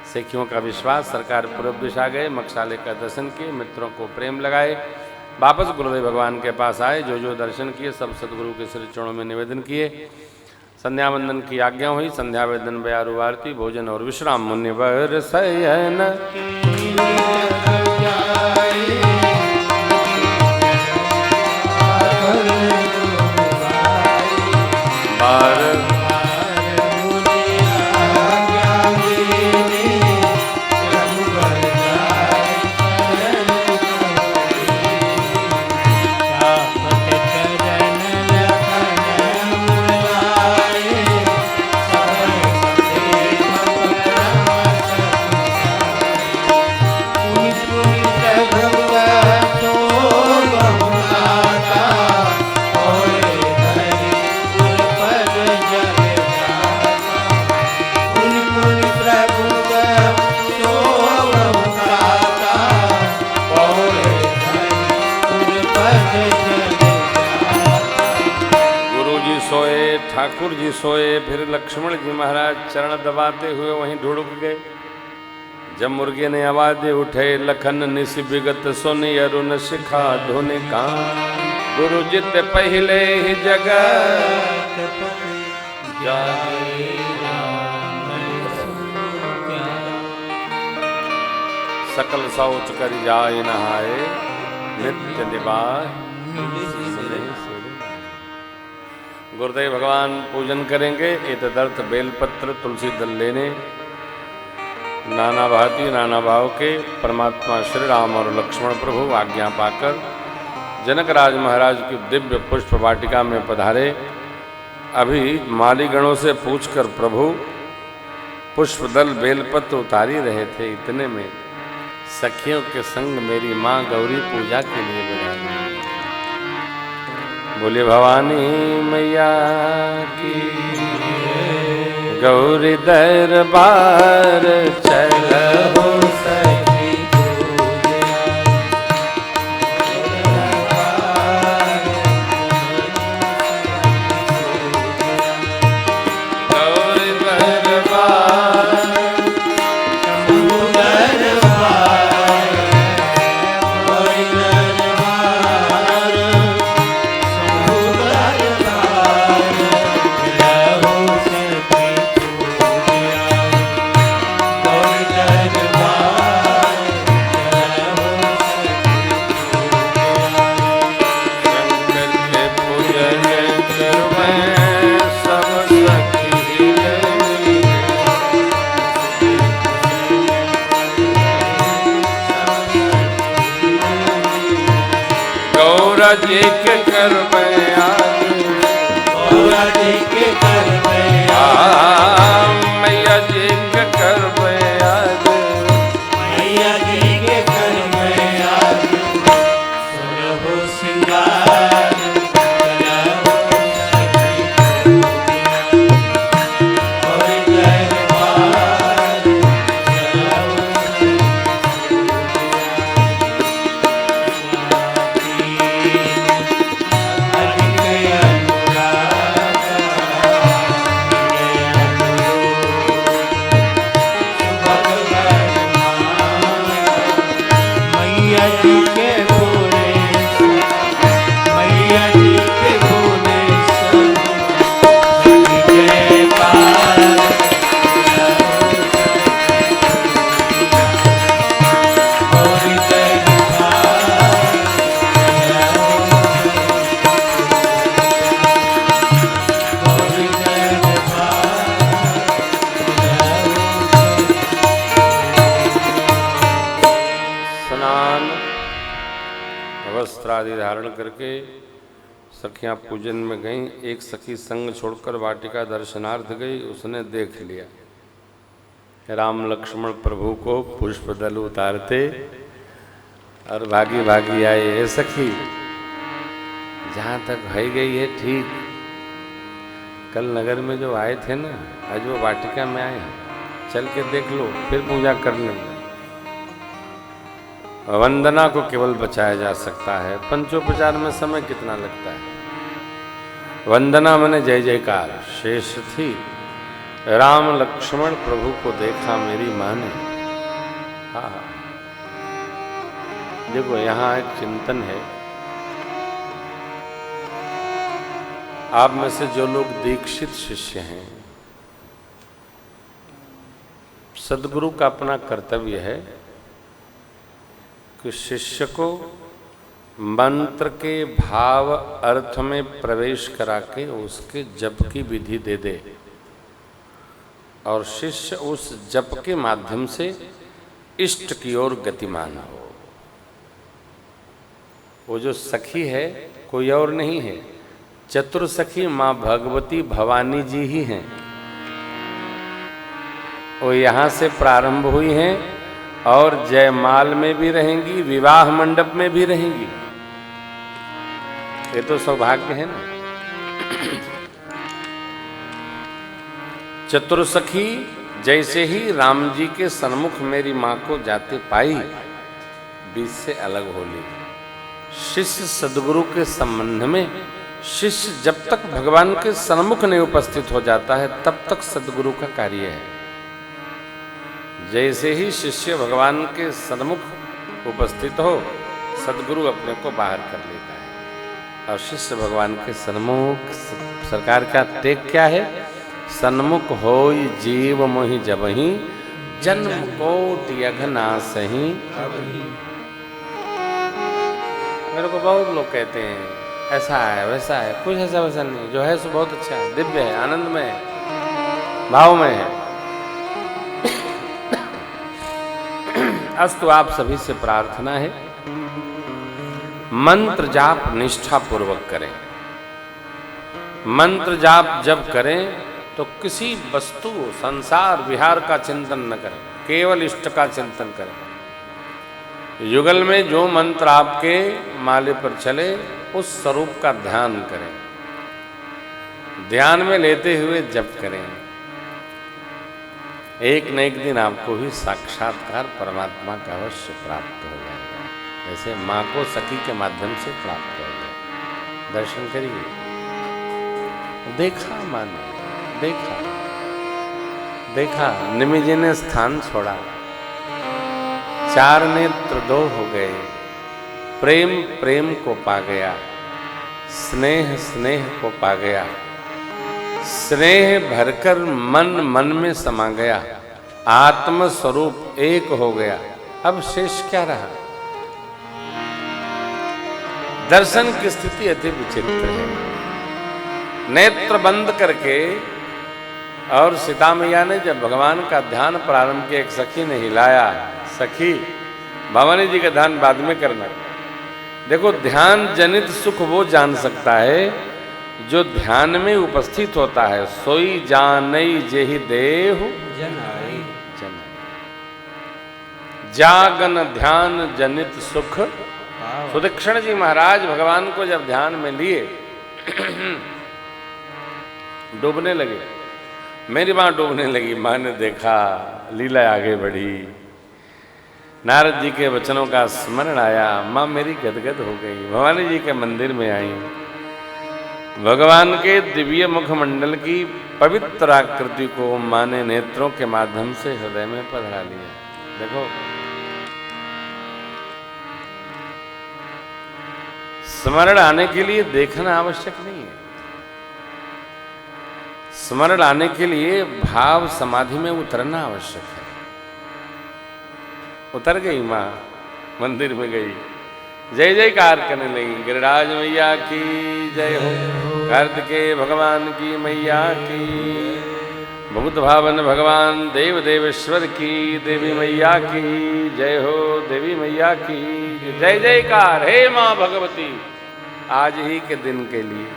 सखियों का विश्वास, सरकार पूर्व दिशा गए, मकसाले का दर्शन किए, मित्रों को प्रेम लगाए, वापस गुरुदेव भगवान के पास आए। जो जो दर्शन किए सब सदगुरु के श्री चरणों में निवेदन किए। संध्या वंदन की आज्ञा हुई। संध्या वेदन बयारु आरती, भोजन और विश्राम। मुनिवर शयन ठाकुर जी सोए। फिर लक्ष्मण जी महाराज चरण दबाते हुए वहीं ढुड़क गए। जब मुर्गे ने आवाज दे उठे, लखन निस विगत सोनी अरुण शिखा धोने का। गुरु जित पहले ही जगत जागे, सकल शौच कर जाय नहाए, नित्य निवाय। गुरुदेव भगवान पूजन करेंगे। एतदर्थ बेलपत्र तुलसी दल लेने नाना भांति नाना भाव के परमात्मा श्री राम और लक्ष्मण प्रभु आज्ञा पाकर जनक राज महाराज की दिव्य पुष्प वाटिका में पधारे। अभी मालीगणों से पूछकर प्रभु पुष्प दल बेलपत्र उतारी रहे थे, इतने में सखियों के संग मेरी माँ गौरी पूजा के लिए बुलाई। बोले भवानी मैया की गौरी दरबार चलो सखी गौरी दरबार जी के कर में आज, गौरा जी के कर में आज, मैया जी के कर में आज, मैया जी के कर में आज, सुरभु सिंगार आदि धारण करके सखियां पूजन में गईं। एक सखी संग छोड़कर वाटिका दर्शनार्थ गई। उसने देख लिया राम लक्ष्मण प्रभु को पुष्प दल उतारते और भागी भागी आए। हे सखी, जहाँ तक है गई है ठीक, कल नगर में जो आए थे ना, आज वो वाटिका में आए, चल के देख लो, फिर पूजा करने में। वंदना को केवल बचाया जा सकता है, पंचोपचार में समय कितना लगता है। वंदना मने जय जयकार शेष थी। राम लक्ष्मण प्रभु को देखा मेरी माँ ने। हाँ, देखो यहाँ एक चिंतन है। आप में से जो लोग दीक्षित शिष्य हैं, सद्गुरु का अपना कर्तव्य है कि शिष्य को मंत्र के भाव अर्थ में प्रवेश करा के उसके जप की विधि दे दे और शिष्य उस जप के माध्यम से इष्ट की ओर गतिमान हो। वो जो सखी है कोई और नहीं है, चतुर सखी माँ भगवती भवानी जी ही हैं। वो यहाँ से प्रारंभ हुई हैं और जयमाल में भी रहेंगी, विवाह मंडप में भी रहेंगी। ये तो सौभाग्य है ना। चतुर सखी जैसे ही राम जी के सन्मुख मेरी माँ को जाते पाई, बीच से अलग हो ली। शिष्य सद्गुरु के संबंध में, शिष्य जब तक भगवान के सन्मुख नहीं उपस्थित हो जाता है तब तक सद्गुरु का कार्य है। जैसे ही शिष्य भगवान के सन्मुख उपस्थित हो, सद्गुरु अपने को बाहर कर लेता है और शिष्य भगवान के सन्मुख। सरकार का टेक क्या है? सन्मुख होई जीव मोहि जबहि, जन्म कोटि अघनासहि। मेरे को बहुत लोग कहते हैं ऐसा है वैसा है, कुछ ऐसा वैसा नहीं, जो है सो बहुत अच्छा है, दिव्य है, आनंदमय है, भावमय है। अस्तु आप सभी से प्रार्थना है, मंत्र जाप निष्ठा पूर्वक करें। मंत्र जाप जब करें तो किसी वस्तु, संसार, विहार का चिंतन न करें, केवल इष्ट का चिंतन करें। युगल में जो मंत्र आपके माले पर चले उस स्वरूप का ध्यान करें, ध्यान में लेते हुए जप करें। एक न एक दिन आपको भी साक्षात्कार परमात्मा का अवश्य प्राप्त हो जाएगा, जैसे माँ को सखी के माध्यम से प्राप्त हो गया। दर्शन करिए। देखा माने, देखा निमि जी ने स्थान छोड़ा, चार नेत्र दो हो गए, प्रेम प्रेम को पा गया, स्नेह स्नेह को पा गया, स्नेह भरकर मन मन में समा गया, आत्म स्वरूप एक हो गया। अब शेष क्या रहा? दर्शन की स्थिति अति विचित्र है। नेत्र बंद करके और सीता मैया ने जब भगवान का ध्यान प्रारंभ किया, एक सखी ने हिलाया, सखी भवानी जी का ध्यान बाद में करना। देखो, ध्यान जनित सुख वो जान सकता है जो ध्यान में उपस्थित होता है। सोई जानई जेहि देहु जनाई, जागन ध्यान जनित सुख। सुदक्षिण जी महाराज भगवान को जब ध्यान में लिए डूबने लगे, मेरी माँ डूबने लगी। माँ ने देखा, लीला आगे बढ़ी, नारद जी के वचनों का स्मरण आया, माँ मेरी गदगद हो गई। भवानी जी के मंदिर में आई, भगवान के दिव्य मुखमंडल की पवित्र आकृति को माँ ने नेत्रों के माध्यम से हृदय में पधरा लिया। देखो, स्मरण आने के लिए देखना आवश्यक नहीं है। स्मरण आने के लिए भाव समाधि में उतरना आवश्यक है। उतर गई माँ, मंदिर में गई, जय जयकार करने लगी। गिरिराज मैया की जय हो, कार्तिकेय भगवान की मैया की, भूत भावन भगवान देव देवेश्वर की देवी मैया की जय हो, देवी मैया की जय जयकार। हे माँ भगवती, आज ही के दिन के लिए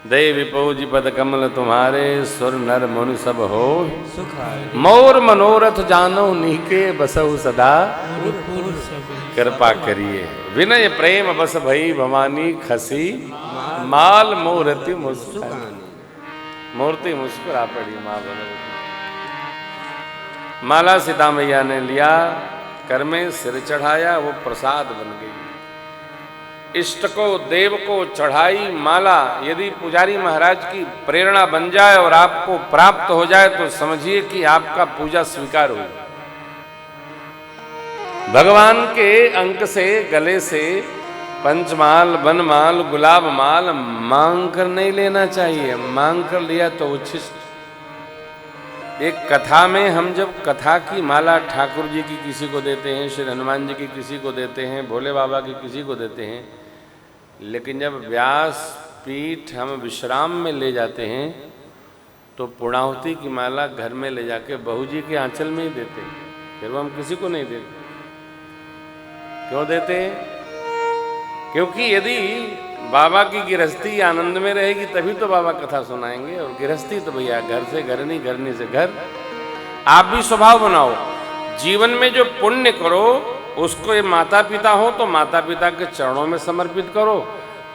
देवी पूजी पद कमल तुम्हारे, सुर नर मुनि सब हो सुखारे। मोर मनोरथ जानो नीके बसहु सदा, कृपा करिए विनय प्रेम बस भई भवानी खसी, माल मूर्ति मुस्कुरानी। मूर्ति मुस्कुरा पड़ी माँ भगवती। माला सीता मैया ने लिया, कर में सिर चढ़ाया, वो प्रसाद बन गई। इष्ट को देव को चढ़ाई माला यदि पुजारी महाराज की प्रेरणा बन जाए और आपको प्राप्त हो जाए तो समझिए कि आपका पूजा स्वीकार हुई। भगवान के अंक से गले से पंचमाल बनमाल गुलाब माल मांग कर नहीं लेना चाहिए, मांग कर लिया तो उच्छिष्ट। एक कथा में हम जब कथा की माला ठाकुर जी की किसी को देते हैं, श्री हनुमान जी की किसी को देते हैं, भोले बाबा की किसी को देते हैं, लेकिन जब व्यास पीठ हम विश्राम में ले जाते हैं तो पूर्णाहुति की माला घर में ले जाके बहू जी के आंचल में ही देते हैं, फिर वो हम किसी को नहीं देते। क्यों देते हैं? क्योंकि यदि बाबा की गृहस्थी आनंद में रहेगी तभी तो बाबा कथा सुनाएंगे, और गृहस्थी तो भैया घर से घर नहीं, घर से घर। आप भी स्वभाव बनाओ, जीवन में जो पुण्य करो उसको, ये माता पिता हो तो माता पिता के चरणों में समर्पित करो,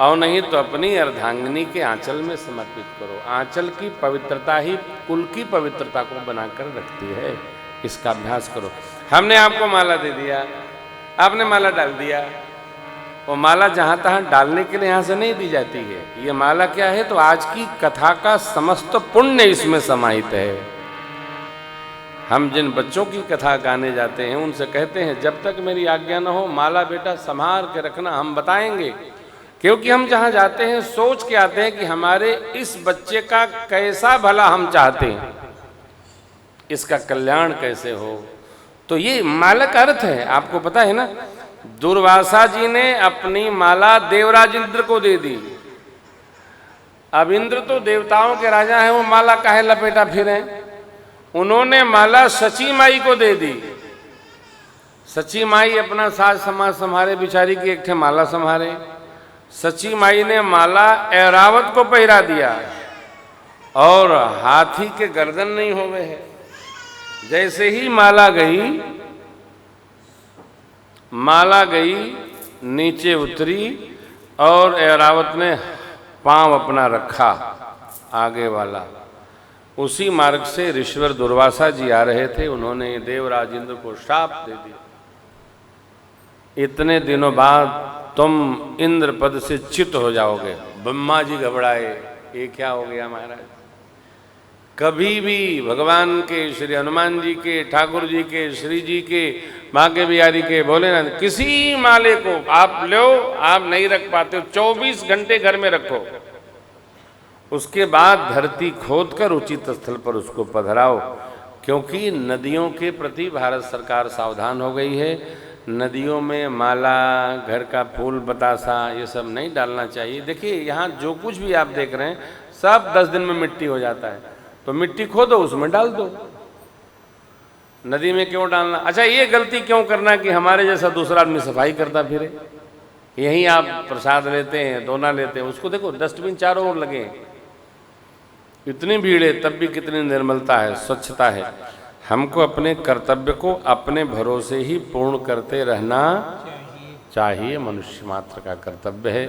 और नहीं तो अपनी अर्धांगिनी के आंचल में समर्पित करो। आंचल की पवित्रता ही कुल की पवित्रता को बनाकर रखती है, इसका अभ्यास करो। हमने आपको माला दे दिया, आपने माला डाल दिया, वो माला जहाँ तहाँ डालने के लिए यहाँ से नहीं दी जाती है। ये माला क्या है? तो आज की कथा का समस्त पुण्य इसमें समाहित है। हम जिन बच्चों की कथा गाने जाते हैं उनसे कहते हैं जब तक मेरी आज्ञा न हो माला बेटा संभाल के रखना, हम बताएंगे। क्योंकि हम जहाँ जाते हैं सोच के आते हैं कि हमारे इस बच्चे का कैसा भला हम चाहते हैं, इसका कल्याण कैसे हो। तो ये माला का अर्थ है, आपको पता है ना। दुर्वासा जी ने अपनी माला देवराज इंद्र को दे दी। अब इंद्र तो देवताओं के राजा हैं, वो माला काहे लपेटा फिरे। उन्होंने माला सची माई को दे दी। सची माई अपना साज समाज संभारे, बिचारी की एक ठे माला संभारे। सची माई ने माला ऐरावत को पहरा दिया, और हाथी के गर्दन नहीं हो गए है। जैसे ही माला गई नीचे उतरी, और ऐरावत ने पांव अपना रखा आगे वाला। उसी मार्ग से ऋषिवर दुर्वासा जी आ रहे थे, उन्होंने देवराज इंद्र को शाप दे दिया, इतने दिनों बाद तुम इंद्र पद से च्युत हो जाओगे। ब्रह्मा जी घबराए, ये क्या हो गया महाराज। कभी भी भगवान के, श्री हनुमान जी के, ठाकुर जी के, श्री जी के, बांके बिहारी के, भोलेनाथ, किसी माले को आप लो, आप नहीं रख पाते हो, 24 घंटे घर में रखो। उसके बाद धरती खोदकर उचित स्थल पर उसको पधराओ, क्योंकि नदियों के प्रति भारत सरकार सावधान हो गई है। नदियों में माला, घर का फूल बतासा, ये सब नहीं डालना चाहिए। देखिए यहाँ जो कुछ भी आप देख रहे हैं सब 10 दिन में मिट्टी हो जाता है, तो मिट्टी खोदो उसमें डाल दो। नदी में क्यों डालना? अच्छा, ये गलती क्यों करना कि हमारे जैसा दूसरा आदमी सफाई करता फिरे। यहीं आप प्रसाद लेते हैं, दोना लेते हैं, उसको देखो डस्टबिन चारों ओर लगे हैं, इतनी भीड़ है तब भी कितनी निर्मलता है, स्वच्छता है। हमको अपने कर्तव्य को अपने भरोसे ही पूर्ण करते रहना चाहिए, मनुष्य मात्र का कर्तव्य है।